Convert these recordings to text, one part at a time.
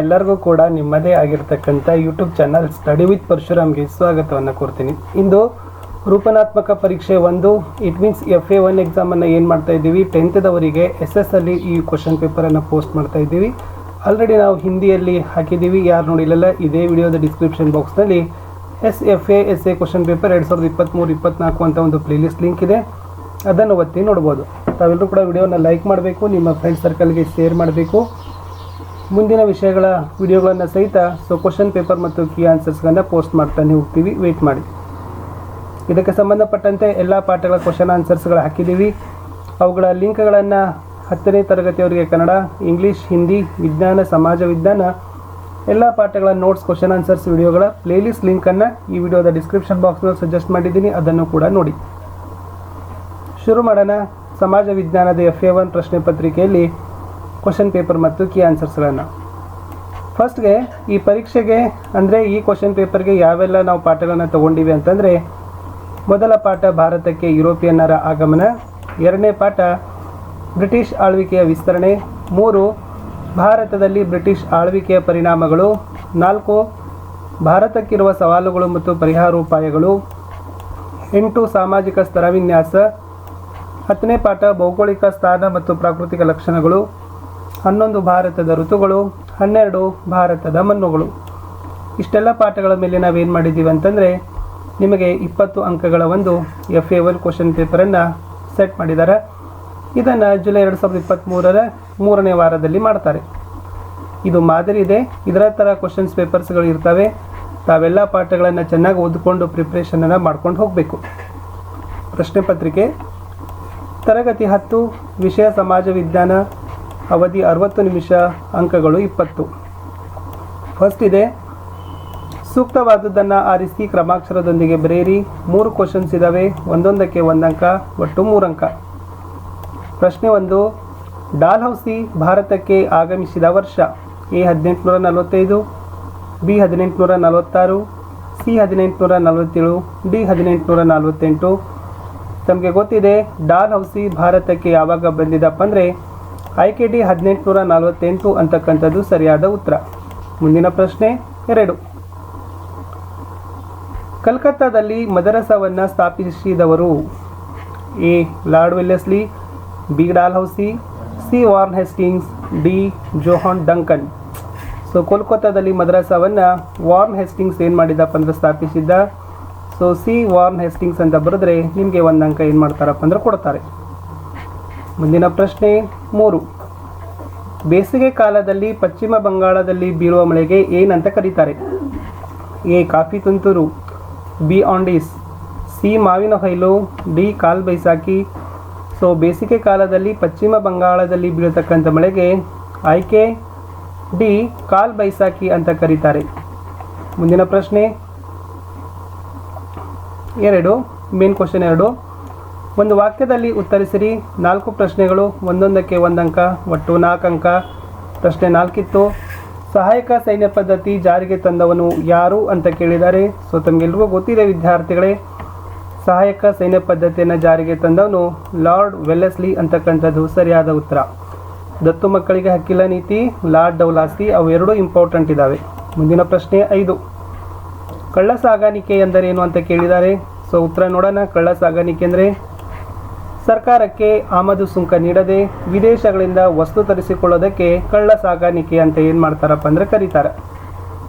ಎಲ್ಲರಿಗೂ ಕೂಡ ನಿಮ್ಮದೇ ಆಗಿರ್ತಕ್ಕಂಥ ಯೂಟ್ಯೂಬ್ ಚಾನಲ್ ಸ್ಟಡಿ ವಿತ್ ಪರಶುರಾಮ್ಗೆ ಸ್ವಾಗತವನ್ನು ಕೋರ್ತೀನಿ. ಇಂದು ರೂಪನಾತ್ಮಕ ಪರೀಕ್ಷೆ 1 ಇಟ್ ಮೀನ್ಸ್ FA1 ಎಕ್ಸಾಮನ್ನು ಏನು ಮಾಡ್ತಾ ಇದ್ದೀವಿ, 10th SS ಅಲ್ಲಿ ಈ ಕ್ವಶನ್ ಪೇಪರನ್ನು ಪೋಸ್ಟ್ ಮಾಡ್ತಾ ಇದ್ದೀವಿ. ಆಲ್ರೆಡಿ ನಾವು ಹಿಂದಿಯಲ್ಲಿ ಹಾಕಿದ್ದೀವಿ, ಯಾರು ನೋಡಿಲ್ಲ ಇದೇ ವಿಡಿಯೋದ ಡಿಸ್ಕ್ರಿಪ್ಷನ್ ಬಾಕ್ಸ್ನಲ್ಲಿ SFA SA ಕ್ವಶನ್ ಪೇಪರ್ 2023-24 ಅಂತ ಒಂದು ಪ್ಲೇಲಿಸ್ಟ್ ಲಿಂಕ್ ಇದೆ, ಅದನ್ನು ಒತ್ತಿ ನೋಡ್ಬೋದು. ತಾವೆಲ್ಲರೂ ಕೂಡ ವಿಡಿಯೋನ ಲೈಕ್ ಮಾಡಬೇಕು, ನಿಮ್ಮ ಫ್ರೆಂಡ್ ಸರ್ಕಲ್ಗೆ ಶೇರ್ ಮಾಡಬೇಕು. ಮುಂದಿನ ವಿಷಯಗಳ ವಿಡಿಯೋಗಳನ್ನು ಸಹಿತ ಕ್ವಶನ್ ಪೇಪರ್ ಮತ್ತು ಕೀ ಆನ್ಸರ್ಸ್ಗಳನ್ನು ಪೋಸ್ಟ್ ಮಾಡ್ತಾನೆ ಹೋಗ್ತೀವಿ, ವೆಯ್ಟ್ ಮಾಡಿ. ಇದಕ್ಕೆ ಸಂಬಂಧಪಟ್ಟಂತೆ ಎಲ್ಲ ಪಾಠಗಳ ಕ್ವಶನ್ ಆನ್ಸರ್ಸ್ಗಳು ಹಾಕಿದ್ದೀವಿ. ಅವುಗಳ ಲಿಂಕ್ಗಳನ್ನು 10ನೇ ತರಗತಿಯವರಿಗೆ ಕನ್ನಡ, ಇಂಗ್ಲೀಷ್, ಹಿಂದಿ, ವಿಜ್ಞಾನ, ಸಮಾಜ ವಿಜ್ಞಾನ ಎಲ್ಲ ಪಾಠಗಳ ನೋಟ್ಸ್, ಕ್ವಶನ್ ಆನ್ಸರ್ಸ್ ವಿಡಿಯೋಗಳ ಪ್ಲೇಲಿಸ್ಟ್ ಲಿಂಕನ್ನು ಈ ವಿಡಿಯೋದ ಡಿಸ್ಕ್ರಿಪ್ಷನ್ ಬಾಕ್ಸ್ನಲ್ಲಿ ಸಜೆಸ್ಟ್ ಮಾಡಿದ್ದೀನಿ, ಅದನ್ನು ಕೂಡ ನೋಡಿ. ಶುರು ಮಾಡೋಣ. ಸಮಾಜ ವಿಜ್ಞಾನದ FA1 ಪ್ರಶ್ನೆ ಪತ್ರಿಕೆಯಲ್ಲಿ ಕ್ವಶನ್ ಪೇಪರ್ ಮತ್ತು ಕೀ ಆನ್ಸರ್ಸ್ಗಳನ್ನು. ಫಸ್ಟ್ಗೆ ಈ ಪರೀಕ್ಷೆಗೆ ಅಂದರೆ ಈ ಕ್ವಶನ್ ಪೇಪರ್ಗೆ ಯಾವೆಲ್ಲ ನಾವು ಪಾಠಗಳನ್ನು ತಗೊಂಡಿವಿ ಅಂತಂದರೆ, ಮೊದಲ ಪಾಠ ಭಾರತಕ್ಕೆ ಯುರೋಪಿಯನ್ನರ ಆಗಮನ, ಎರಡನೇ ಪಾಠ ಬ್ರಿಟಿಷ್ ಆಳ್ವಿಕೆಯ ವಿಸ್ತರಣೆ, 3 ಭಾರತದಲ್ಲಿ ಬ್ರಿಟಿಷ್ ಆಳ್ವಿಕೆಯ ಪರಿಣಾಮಗಳು, 4 ಭಾರತಕ್ಕಿರುವ ಸವಾಲುಗಳು ಮತ್ತು ಪರಿಹಾರೋಪಾಯಗಳು, 8 ಸಾಮಾಜಿಕ ಸ್ತರವಿನ್ಯಾಸ, 10ನೇ ಪಾಠ ಭೌಗೋಳಿಕ ಸ್ಥಾನ ಮತ್ತು ಪ್ರಾಕೃತಿಕ ಲಕ್ಷಣಗಳು, 11 ಭಾರತದ ಋತುಗಳು, 12 ಭಾರತದ ಮಣ್ಣುಗಳು. ಇಷ್ಟೆಲ್ಲ ಪಾಠಗಳ ಮೇಲೆ ನಾವೇನು ಮಾಡಿದ್ದೀವಿ ಅಂತಂದರೆ, ನಿಮಗೆ 20 ಅಂಕಗಳ ಒಂದು FA1 ಕ್ವಶನ್ ಪೇಪರನ್ನು ಸೆಟ್ ಮಾಡಿದ್ದಾರೆ. ಇದನ್ನು ಜುಲೈ 2023ರ 3ನೇ ವಾರದಲ್ಲಿ ಮಾಡ್ತಾರೆ. ಇದು ಮಾದರಿ ಇದೆ, ಇದರ ಥರ ಕ್ವಶನ್ಸ್ ಪೇಪರ್ಸ್ಗಳು ಇರ್ತವೆ. ತಾವೆಲ್ಲ ಪಾಠಗಳನ್ನು ಚೆನ್ನಾಗಿ ಓದಿಕೊಂಡು ಪ್ರಿಪ್ರೇಷನನ್ನು ಮಾಡ್ಕೊಂಡು ಹೋಗಬೇಕು. ಪ್ರಶ್ನೆ ಪತ್ರಿಕೆ ತರಗತಿ 10 ವಿಷಯ ಸಮಾಜ ವಿಜ್ಞಾನ, ಅವಧಿ 60 ನಿಮಿಷ, ಅಂಕಗಳು 20. ಫಸ್ಟ್ ಇದೆ, ಸೂಕ್ತವಾದದ್ದನ್ನು ಆರಿಸಿ ಕ್ರಮಾಕ್ಷರದೊಂದಿಗೆ ಬರೆಯಿರಿ. 3 ಕ್ವಶನ್ಸ್ ಇದ್ದಾವೆ, ಒಂದೊಂದಕ್ಕೆ 1 ಅಂಕ, ಒಟ್ಟು 3 ಅಂಕ. ಪ್ರಶ್ನೆ 1, ಡಾಲ್ಹೌಸಿ ಭಾರತಕ್ಕೆ ಆಗಮಿಸಿದ ವರ್ಷ. A 1845, B 1846, C 1847, D 1848. ತಮಗೆ ಗೊತ್ತಿದೆ ಡಾಲ್ಹೌಸಿ ಭಾರತಕ್ಕೆ ಯಾವಾಗ ಬಂದಿದ್ದಪ್ಪ ಅಂದರೆ ಆಯ್ಕೆ D 1848 ಅಂತಕ್ಕಂಥದ್ದು ಸರಿಯಾದ ಉತ್ತರ. ಮುಂದಿನ ಪ್ರಶ್ನೆ 2, ಕಲ್ಕತ್ತಾದಲ್ಲಿ ಮದರಸಾವನ್ನು ಸ್ಥಾಪಿಸಿದವರು. A lord Wellesley, B Dalhousie, C Warren Hastings, D Johan Duncan. ಕೋಲ್ಕತ್ತಾದಲ್ಲಿ ಮದರಸಾವನ್ನು ವಾರ್ನ್ ಹೇಸ್ಟಿಂಗ್ಸ್ ಏನು ಮಾಡಿದಪ್ಪ ಅಂದರೆ ಸ್ಥಾಪಿಸಿದ್ದ. C ವಾರ್ನ್ ಹೇಸ್ಟಿಂಗ್ಸ್ ಅಂತ ಬರೆದ್ರೆ ನಿಮಗೆ 1 ಅಂಕ ಏನು ಮಾಡ್ತಾರಪ್ಪ ಅಂದ್ರೆ ಕೊಡ್ತಾರೆ. ಮುಂದಿನ ಪ್ರಶ್ನೆ 3, ಬೇಸಿಗೆ ಕಾಲದಲ್ಲಿ ಪಶ್ಚಿಮ ಬಂಗಾಳದಲ್ಲಿ ಬೀಳುವ ಮಳೆಗೆ ಏನಂತ ಕರೀತಾರೆ. A ಕಾಫಿ ತುಂತುರು, B ಆಂಡೀಸ್, C ಮಾವಿನ ಹೊಯ್ಲು, D ಕಾಲ್ ಬೈಸಾಖಿ. ಬೇಸಿಗೆ ಕಾಲದಲ್ಲಿ ಪಶ್ಚಿಮ ಬಂಗಾಳದಲ್ಲಿ ಬೀಳತಕ್ಕಂಥ ಮಳೆಗೆ ಆಯ್ಕೆ D ಕಾಲ್ ಬೈಸಾಖಿ ಅಂತ ಕರೀತಾರೆ. ಮುಂದಿನ ಪ್ರಶ್ನೆ 2, ಮೇನ್ ಕ್ವಶನ್ 2, ಒಂದು ವಾಕ್ಯದಲ್ಲಿ ಉತ್ತರಿಸಿರಿ. 4 ಪ್ರಶ್ನೆಗಳು, ಒಂದೊಂದಕ್ಕೆ 1 ಅಂಕ, ಒಟ್ಟು 4 ಅಂಕ. ಪ್ರಶ್ನೆ 4 ಇತ್ತು, ಸಹಾಯಕ ಸೈನ್ಯ ಪದ್ಧತಿ ಜಾರಿಗೆ ತಂದವನು ಯಾರು ಅಂತ ಕೇಳಿದ್ದಾರೆ. ತಮಗೆಲ್ರಿಗೂ ಗೊತ್ತಿದೆ ವಿದ್ಯಾರ್ಥಿಗಳೇ, ಸಹಾಯಕ ಸೈನ್ಯ ಪದ್ಧತಿಯನ್ನು ಜಾರಿಗೆ ತಂದವನು ಲಾರ್ಡ್ ವೆಲ್ಲೆಸ್ಲಿ ಅಂತಕ್ಕಂಥದ್ದು ಸರಿಯಾದ ಉತ್ತರ. ದತ್ತು ಮಕ್ಕಳಿಗೆ ಹಕ್ಕಿಲ್ಲ ನೀತಿ, ಲಾರ್ಡ್ ಡೌಲಾಸಿ, ಅವು ಎರಡೂ ಇಂಪಾರ್ಟೆಂಟ್ ಇದ್ದಾವೆ. ಮುಂದಿನ ಪ್ರಶ್ನೆ 5, ಕಳ್ಳ ಸಾಗಾಣಿಕೆ ಎಂದರೇನು ಅಂತ ಕೇಳಿದ್ದಾರೆ. ಉತ್ತರ ನೋಡೋಣ. ಕಳ್ಳ ಸಾಗಾಣಿಕೆ ಅಂದರೆ ಸರ್ಕಾರಕ್ಕೆ ಆಮದು ಸುಂಕ ನೀಡದೆ ವಿದೇಶಗಳಿಂದ ವಸ್ತು ತರಿಸಿಕೊಳ್ಳೋದಕ್ಕೆ ಕಳ್ಳ ಸಾಗಾಣಿಕೆ ಅಂತ ಏನು ಮಾಡ್ತಾರಪ್ಪ ಅಂದರೆ ಕರೀತಾರೆ.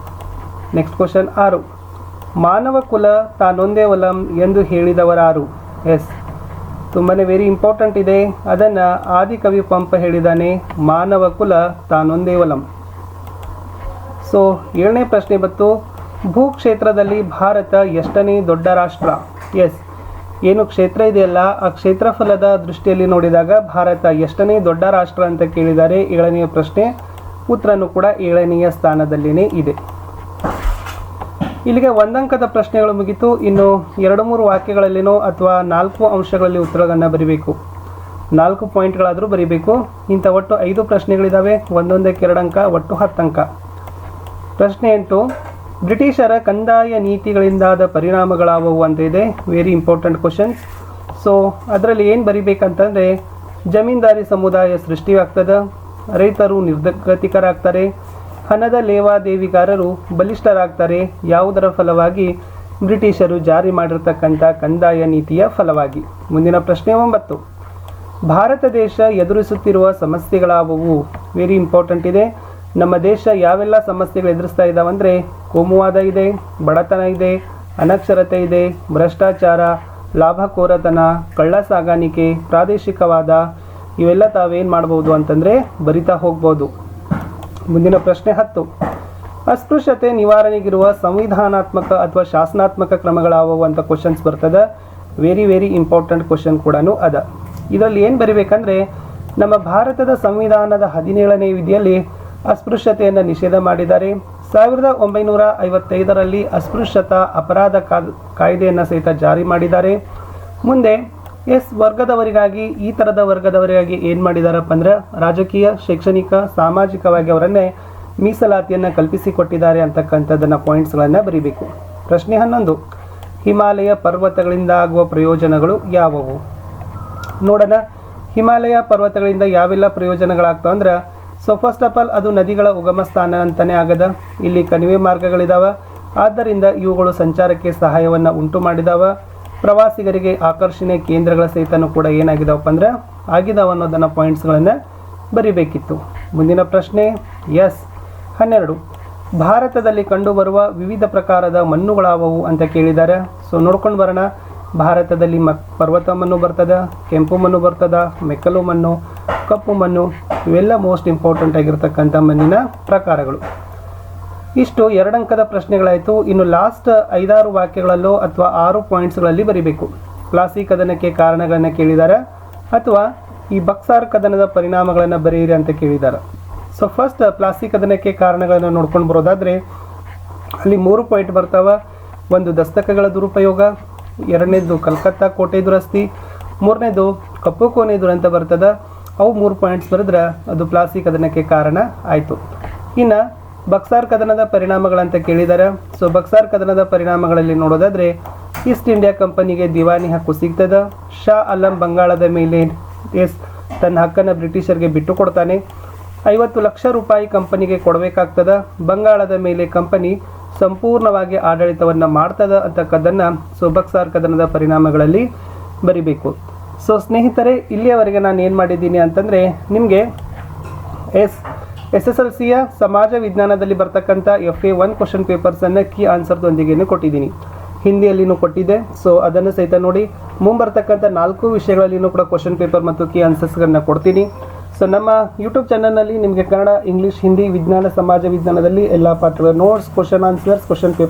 ನೆಕ್ಸ್ಟ್ ಕ್ವಶನ್ 6, ಮಾನವ ಕುಲ ತಾನೊಂದೇ ಒಲಂ ಎಂದು ಹೇಳಿದವರಾರು. ಎಸ್, ತುಂಬಾ ವೆರಿ ಇಂಪಾರ್ಟೆಂಟ್ ಇದೆ. ಅದನ್ನು ಆದಿಕವಿ ಪಂಪ ಹೇಳಿದ್ದಾನೆ, ಮಾನವ ಕುಲ ತಾನೊಂದೇ ಒಲಂ. 7ನೇ ಪ್ರಶ್ನೆ ಬಂತು, ಭೂಕ್ಷೇತ್ರದಲ್ಲಿ ಭಾರತ ಎಷ್ಟನೇ ದೊಡ್ಡ ರಾಷ್ಟ್ರ. ಎಸ್, ಏನು ಕ್ಷೇತ್ರ ಇದೆಯಲ್ಲ ಆ ಕ್ಷೇತ್ರಫಲದ ದೃಷ್ಟಿಯಲ್ಲಿ ನೋಡಿದಾಗ ಭಾರತ ಎಷ್ಟನೇ ದೊಡ್ಡ ರಾಷ್ಟ್ರ ಅಂತ ಕೇಳಿದ್ದಾರೆ. 7ನೇ ಪ್ರಶ್ನೆ, ಉತ್ತರನೂ ಕೂಡ 7ನೇ ಸ್ಥಾನದಲ್ಲಿನೇ ಇದೆ. ಇಲ್ಲಿಗೆ 1 ಅಂಕದ ಪ್ರಶ್ನೆಗಳು ಮುಗಿತು. ಇನ್ನು 2-3 ವಾಕ್ಯಗಳಲ್ಲಿನೋ ಅಥವಾ 4 ಅಂಶಗಳಲ್ಲಿ ಉತ್ತರಗಳನ್ನು ಬರೀಬೇಕು. 4 ಪಾಯಿಂಟ್ಗಳಾದರೂ ಬರೀಬೇಕು. ಇಂಥ ಒಟ್ಟು 5 ಪ್ರಶ್ನೆಗಳಿದ್ದಾವೆ, ಒಂದೊಂದಕ್ಕೆ 2 ಅಂಕ, ಒಟ್ಟು 10 ಅಂಕ. ಪ್ರಶ್ನೆ 8, ಬ್ರಿಟಿಷರ ಕಂದಾಯ ನೀತಿಗಳಿಂದಾದ ಪರಿಣಾಮಗಳಾವವು ಅಂತ ಇದೆ. Very important questions. ಅದರಲ್ಲಿ ಏನು ಬರಿಬೇಕಂತಂದರೆ, ಜಮೀನ್ದಾರಿ ಸಮುದಾಯ ಸೃಷ್ಟಿಯಾಗ್ತದೆ, ರೈತರು ನಿರ್ಗತಿಕರಾಗ್ತಾರೆ, ಹಣದ ಲೇವಾದೇವಿಗಾರರು ಬಲಿಷ್ಠರಾಗ್ತಾರೆ ಯಾವುದರ ಫಲವಾಗಿ? ಬ್ರಿಟಿಷರು ಜಾರಿ ಮಾಡಿರ್ತಕ್ಕಂಥ ಕಂದಾಯ ನೀತಿಯ ಫಲವಾಗಿ. ಮುಂದಿನ ಪ್ರಶ್ನೆ 9. ಭಾರತ ದೇಶ ಎದುರಿಸುತ್ತಿರುವ ಸಮಸ್ಯೆಗಳಾವುವು? ವೆರಿ ಇಂಪಾರ್ಟೆಂಟ್ ಇದೆ. ನಮ್ಮ ದೇಶ ಯಾವೆಲ್ಲ ಸಮಸ್ಯೆಗಳು ಎದುರಿಸ್ತಾ ಇದ್ದಾವಂದರೆ ಕೋಮುವಾದ ಇದೆ, ಬಡತನ ಇದೆ, ಅನಕ್ಷರತೆ ಇದೆ, ಭ್ರಷ್ಟಾಚಾರ, ಲಾಭಕೋರತನ, ಕಳ್ಳ ಸಾಗಾಣಿಕೆ, ಪ್ರಾದೇಶಿಕವಾದ, ಇವೆಲ್ಲ ತಾವೇನು ಮಾಡ್ಬೋದು ಅಂತಂದರೆ ಬರಿತಾ ಹೋಗ್ಬೋದು. ಮುಂದಿನ ಪ್ರಶ್ನೆ 10. ಅಸ್ಪೃಶ್ಯತೆ ನಿವಾರಣೆಗಿರುವ ಸಂವಿಧಾನಾತ್ಮಕ ಅಥವಾ ಶಾಸನಾತ್ಮಕ ಕ್ರಮಗಳಾವುವು ಅಂತ ಕ್ವಶನ್ಸ್ ಬರ್ತದೆ. ವೆರಿ ಇಂಪಾರ್ಟೆಂಟ್ ಕ್ವಶನ್ ಕೂಡ ಅದ. ಇದರಲ್ಲಿ ಏನು ಬರಿಬೇಕಂದ್ರೆ ನಮ್ಮ ಭಾರತದ ಸಂವಿಧಾನದ 17ನೇ ವಿಧಿಯಲ್ಲಿ ಅಸ್ಪೃಶ್ಯತೆಯನ್ನು ನಿಷೇಧ ಮಾಡಿದ್ದಾರೆ. 1955ರಲ್ಲಿ ಅಸ್ಪೃಶ್ಯತಾ ಅಪರಾಧ ಕಾಯ್ದೆಯನ್ನು ಸಹಿತ ಜಾರಿ ಮಾಡಿದ್ದಾರೆ. ಮುಂದೆ ವರ್ಗದವರಿಗಾಗಿ ಈ ಥರದ ವರ್ಗದವರಿಗಾಗಿ ಏನು ಮಾಡಿದಾರಪ್ಪ ಅಂದ್ರೆ ರಾಜಕೀಯ, ಶೈಕ್ಷಣಿಕ, ಸಾಮಾಜಿಕವಾಗಿ ಅವರನ್ನೇ ಮೀಸಲಾತಿಯನ್ನು ಕಲ್ಪಿಸಿಕೊಟ್ಟಿದ್ದಾರೆ ಅಂತಕ್ಕಂಥದ್ದನ್ನು ಪಾಯಿಂಟ್ಸ್ಗಳನ್ನು ಬರೀಬೇಕು. ಪ್ರಶ್ನೆ 11. ಹಿಮಾಲಯ ಪರ್ವತಗಳಿಂದ ಆಗುವ ಪ್ರಯೋಜನಗಳು ಯಾವುವು? ನೋಡೋಣ. ಹಿಮಾಲಯ ಪರ್ವತಗಳಿಂದ ಯಾವೆಲ್ಲ ಪ್ರಯೋಜನಗಳಾಗ್ತಾವ ಅಂದ್ರೆ ಫಸ್ಟ್ ಆಫ್ ಆಲ್ ಅದು ನದಿಗಳ ಉಗಮ ಸ್ಥಾನ ಅಂತಲೇ ಆಗದ. ಇಲ್ಲಿ ಕಣಿವೆ ಮಾರ್ಗಗಳಿದಾವೆ, ಆದ್ದರಿಂದ ಇವುಗಳು ಸಂಚಾರಕ್ಕೆ ಸಹಾಯವನ್ನು ಉಂಟು ಮಾಡಿದಾವ. ಪ್ರವಾಸಿಗರಿಗೆ ಆಕರ್ಷಣೆ ಕೇಂದ್ರಗಳ ಸಹಿತನೂ ಕೂಡ ಏನಾಗಿದಾವಪ್ಪ ಅಂದ್ರೆ ಆಗಿದಾವ ಅನ್ನೋದನ್ನು ಪಾಯಿಂಟ್ಸ್ಗಳನ್ನು ಬರಿಬೇಕಿತ್ತು. ಮುಂದಿನ ಪ್ರಶ್ನೆ 12. ಭಾರತದಲ್ಲಿ ಕಂಡುಬರುವ ವಿವಿಧ ಪ್ರಕಾರದ ಮಣ್ಣುಗಳಾವವು ಅಂತ ಕೇಳಿದ್ದಾರೆ. ನೋಡ್ಕೊಂಡು ಬರೋಣ. ಭಾರತದಲ್ಲಿ ಪರ್ವತ ಮಣ್ಣು ಬರ್ತದ, ಕೆಂಪು ಮಣ್ಣು ಬರ್ತದ, ಮೆಕ್ಕಲು ಮಣ್ಣು, ಕಪ್ಪು ಮಣ್ಣು, ಇವೆಲ್ಲ ಮೋಸ್ಟ್ ಇಂಪಾರ್ಟೆಂಟ್ ಆಗಿರ್ತಕ್ಕಂಥ ಮಣ್ಣಿನ ಪ್ರಕಾರಗಳು. ಇಷ್ಟು 2 ಅಂಕದ ಪ್ರಶ್ನೆಗಳಾಯಿತು. ಇನ್ನು ಲಾಸ್ಟ್ 5-6 ವಾಕ್ಯಗಳಲ್ಲೋ ಅಥವಾ 6 ಪಾಯಿಂಟ್ಸ್ಗಳಲ್ಲಿ ಬರೀಬೇಕು. ಪ್ಲಾಸಿ ಕದನಕ್ಕೆ ಕಾರಣಗಳನ್ನು ಕೇಳಿದ್ದಾರೆ ಅಥವಾ ಈ ಬಕ್ಸಾರ್ ಕದನದ ಪರಿಣಾಮಗಳನ್ನು ಬರೆಯಿರಿ ಅಂತ ಕೇಳಿದ್ದಾರೆ. ಫಸ್ಟ್ ಪ್ಲಾಸಿ ಕದನಕ್ಕೆ ಕಾರಣಗಳನ್ನು ನೋಡ್ಕೊಂಡು ಬರೋದಾದರೆ ಅಲ್ಲಿ 3 ಪಾಯಿಂಟ್ ಬರ್ತಾವೆ. ಒಂದು ದಸ್ತಕಗಳ ದುರುಪಯೋಗ, 2ನೇದು ಕಲ್ಕತ್ತಾ ಕೋಟೆ ದುರಸ್ತಿ, 3ನೇದು ಕಪ್ಪು ಕೋಣೆ ದುರಂತ ಬರ್ತದೆ. ಅವು 3 ಪಾಯಿಂಟ್ಸ್ ಬರೆದ್ರೆ ಅದು ಪ್ಲಾಸಿ ಕದನಕ್ಕೆ ಕಾರಣ ಆಯಿತು. ಇನ್ನು ಬಕ್ಸಾರ್ ಕದನದ ಪರಿಣಾಮಗಳಂತ ಕೇಳಿದ್ದಾರೆ. ಬಕ್ಸಾರ್ ಕದನದ ಪರಿಣಾಮಗಳಲ್ಲಿ ನೋಡೋದಾದರೆ ಈಸ್ಟ್ ಇಂಡಿಯಾ ಕಂಪನಿಗೆ ದಿವಾನಿ ಹಕ್ಕು ಸಿಗ್ತದೆ. ಶಾ ಆಲಂ ಬಂಗಾಳದ ಮೇಲೆ ತನ್ನ ಹಕ್ಕನ್ನು ಬ್ರಿಟಿಷರಿಗೆ ಬಿಟ್ಟು ಕೊಡ್ತಾನೆ. 50 ಲಕ್ಷ ರೂಪಾಯಿ ಕಂಪನಿಗೆ ಕೊಡಬೇಕಾಗ್ತದೆ. ಬಂಗಾಳದ ಮೇಲೆ ಕಂಪನಿ ಸಂಪೂರ್ಣವಾಗಿ ಆಡಳಿತವನ್ನು ಮಾಡ್ತದ ಅಂತಕ್ಕದ್ದನ್ನು ಬಕ್ಸಾರ್ ಕದನದ ಪರಿಣಾಮಗಳಲ್ಲಿ ಬರಿಬೇಕು. ಸ್ನೇಹಿತರೆ, ಇಲ್ಲಿಯವರೆಗೆ ನಾನು ಏನು ಮಾಡಿದ್ದೀನಿ ಅಂತಂದರೆ ನಿಮಗೆ SSLCಯ ಸಮಾಜ ವಿಜ್ಞಾನದಲ್ಲಿ ಬರ್ತಕ್ಕಂಥ FA1 ಕ್ವಶನ್ ಪೇಪರ್ಸನ್ನು ಕೀ ಆನ್ಸರ್ದೊಂದಿಗೆ ಕೊಟ್ಟಿದ್ದೀನಿ. ಹಿಂದಿಯಲ್ಲಿನೂ ಕೊಟ್ಟಿದ್ದೆ. ಅದನ್ನು ಸಹಿತ ನೋಡಿ. ಮುಂಬರ್ತಕ್ಕಂಥ 4 ವಿಷಯಗಳಲ್ಲಿನೂ ಕೂಡ ಕ್ವಶನ್ ಪೇಪರ್ ಮತ್ತು ಕೀ ಆನ್ಸರ್ಸ್ಗಳನ್ನ ಕೊಡ್ತೀನಿ. ನಮ್ಮ ಯೂಟ್ಯೂಬ್ ಚಾನಲ್ನಲ್ಲಿ ನಿಮಗೆ ಕನ್ನಡ, ಇಂಗ್ಲೀಷ್, ಹಿಂದಿ, ವಿಜ್ಞಾನ, ಸಮಾಜ ವಿಜ್ಞಾನದಲ್ಲಿ ಎಲ್ಲ ಪಾಠಗಳ notes, question answers, question paper